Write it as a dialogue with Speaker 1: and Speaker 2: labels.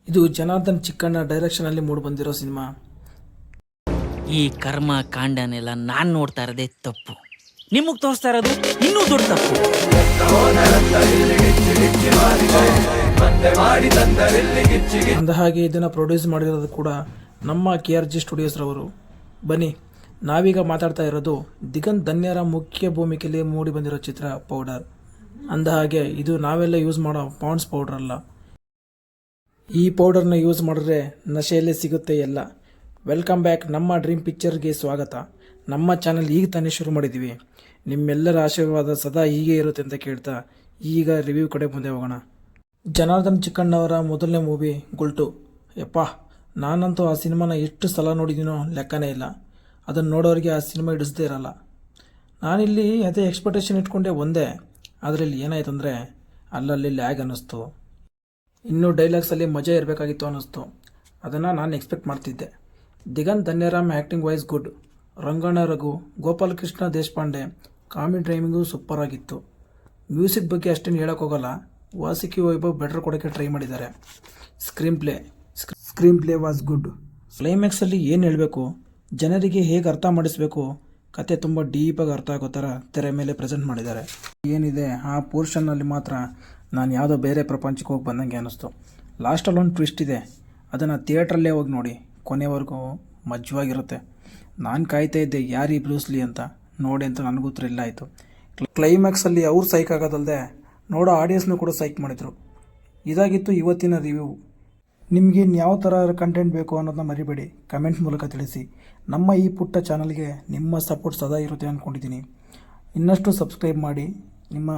Speaker 1: ಇದು ಜನಾರ್ದನ್ ಚಿಕ್ಕಣ್ಣ ಡೈರೆಕ್ಷನಲ್ಲಿ ಮೂಡಿ ಬಂದಿರೋ ಸಿನಿಮಾ.
Speaker 2: ಈ ಕರ್ಮ ಕಾಂಡನೆಲ್ಲ ನಾನು ನೋಡ್ತಾ ಇರೋದೇ ತಪ್ಪು, ನಿಮಗೆ ತೋರಿಸ್ತಾ ಇರೋದು ಇನ್ನೂ ದೊಡ್ಡ ತಪ್ಪು.
Speaker 1: ಅಂದ ಹಾಗೆ ಇದನ್ನು ಪ್ರೊಡ್ಯೂಸ್ ಮಾಡಿರೋದು ಕೂಡ ನಮ್ಮ KRG ಸ್ಟುಡಿಯೋಸ್ ರವರು. ಬನ್ನಿ, ನಾವೀಗ ಮಾತಾಡ್ತಾ ಇರೋದು ದಿಗಂತ್ ಧನ್ಯರ ಮುಖ್ಯ ಭೂಮಿಕೆಯಲ್ಲಿ ಮೂಡಿ ಬಂದಿರೋ ಚಿತ್ರ ಪೌಡರ್. ಅಂದ ಹಾಗೆ ಇದು ನಾವೆಲ್ಲ ಯೂಸ್ ಮಾಡೋ ಪಾಂಡ್ಸ್ ಪೌಡರ್ ಅಲ್ಲ. ಈ ಪೌಡರ್ನ ಯೂಸ್ ಮಾಡಿದ್ರೆ ನಶೆಯಲ್ಲೇ ಸಿಗುತ್ತೆ ಎಲ್ಲ. ವೆಲ್ಕಮ್ ಬ್ಯಾಕ್, ನಮ್ಮ ಡ್ರೀಮ್ ಪಿಕ್ಚರ್ಗೆ ಸ್ವಾಗತ. ನಮ್ಮ ಚಾನಲ್ ಈಗ ತಾನೇ ಶುರು ಮಾಡಿದ್ದೀವಿ. ನಿಮ್ಮೆಲ್ಲರ ಆಶೀರ್ವಾದ ಸದಾ ಹೀಗೆ ಇರುತ್ತೆ ಅಂತ ಕೇಳ್ತಾ ಈಗ ರಿವ್ಯೂ ಕಡೆ ಮುಂದೆ ಹೋಗೋಣ. ಜನಾರ್ದನ್ ಚಿಕ್ಕಣ್ಣವರ ಮೊದಲನೇ ಮೂವಿ ಗುಲ್ಟು. ಯಪ್ಪ, ನಾನಂತೂ ಆ ಸಿನಿಮಾನ ಎಷ್ಟು ಸಲ ನೋಡಿದ್ದೀನೋ ಲೆಕ್ಕನೇ ಇಲ್ಲ. ಅದನ್ನು ನೋಡೋರಿಗೆ ಆ ಸಿನಿಮಾ ಹಿಡಿಸದೇ ಇರಲ್ಲ. ನಾನಿಲ್ಲಿ ಅದೇ ಎಕ್ಸ್ಪೆಕ್ಟೇಷನ್ ಇಟ್ಕೊಂಡೆ ಒಂದೇ, ಆದರೆ ಇಲ್ಲಿ ಏನಾಯ್ತು ಅಂದರೆ ಅಲ್ಲಲ್ಲಿ ಲ್ಯಾಗ್ ಅನ್ನಿಸ್ತು. ಇನ್ನೂ ಡೈಲಾಗ್ಸಲ್ಲಿ ಮಜಾ ಇರಬೇಕಾಗಿತ್ತು ಅನ್ನಿಸ್ತು. ಅದನ್ನು ನಾನು ಎಕ್ಸ್ಪೆಕ್ಟ್ ಮಾಡ್ತಿದ್ದೆ. Diganth Dhanyaram acting wise good. Ranganna Raghu, Gopalakrishna Deshpande comedy timing super ಆಗಿತ್ತು. ಮ್ಯೂಸಿಕ್ ಬಗ್ಗೆ ಅಷ್ಟೇನು ಹೇಳೋಕ್ಕೋಗಲ್ಲ, ವಾಸುಕಿ ವೈಭವ್ ಬೆಟರ್ ಕೊಡೋಕ್ಕೆ ಟ್ರೈ ಮಾಡಿದ್ದಾರೆ. Screenplay was good. ಕ್ಲೈಮ್ಯಾಕ್ಸಲ್ಲಿ ಏನು ಹೇಳಬೇಕು, ಜನರಿಗೆ ಹೇಗೆ ಅರ್ಥ ಮಾಡಿಸ್ಬೇಕು, ಕತೆ ತುಂಬ ಡೀಪಾಗಿ ಅರ್ಥ ಆಗೋ ಥರ ತೆರೆ ಮೇಲೆ ಪ್ರೆಸೆಂಟ್ ಮಾಡಿದ್ದಾರೆ. ಏನಿದೆ ಆ ಪೋರ್ಷನ್ನಲ್ಲಿ ಮಾತ್ರ ನಾನು ಯಾವುದೋ ಬೇರೆ ಪ್ರಪಂಚಕ್ಕೆ ಹೋಗಿ ಬಂದಂಗೆ ಅನ್ನಿಸ್ತು. ಲಾಸ್ಟಲ್ಲಿ ಒಂದು ಟ್ವಿಸ್ಟ್ ಇದೆ, ಅದನ್ನು ಥಿಯೇಟ್ರಲ್ಲೇ ಹೋಗಿ ನೋಡಿ, ಕೊನೆವರೆಗೂ ಮಜ್ವಾಗಿರುತ್ತೆ. ನಾನು ಕಾಯ್ತಾ ಇದ್ದೆ ಯಾರು ಈ ಬ್ರೂಸ್ಲಿ ಅಂತ, ನೋಡಿ ಅಂತ ನನಗೂ ಥ್ರಿಲ್ ಆಯಿತು. ಕ್ಲೈಮ್ಯಾಕ್ಸಲ್ಲಿ ಅವ್ರು ಸೈಕ್ ಆಗೋದಲ್ಲದೆ ನೋಡೋ ಆಡಿಯನ್ಸ್ನೂ ಕೂಡ ಸೈಕ್ ಮಾಡಿದರು. ಇದಾಗಿತ್ತು ಇವತ್ತಿನ ರಿವ್ಯೂ. ನಿಮಗೆ ಯಾವ ಥರ ಕಂಟೆಂಟ್ ಬೇಕು ಅನ್ನೋದನ್ನ ಮರಿಬೇಡಿ, ಕಮೆಂಟ್ ಮೂಲಕ ತಿಳಿಸಿ. ನಮ್ಮ ಈ ಪುಟ್ಟ ಚಾನಲ್ಗೆ ನಿಮ್ಮ ಸಪೋರ್ಟ್ ಸದಾ ಇರುತ್ತೆ ಅಂದ್ಕೊಂಡಿದ್ದೀನಿ. ಇನ್ನಷ್ಟು ಸಬ್ಸ್ಕ್ರೈಬ್ ಮಾಡಿ. ನಿಮ್ಮ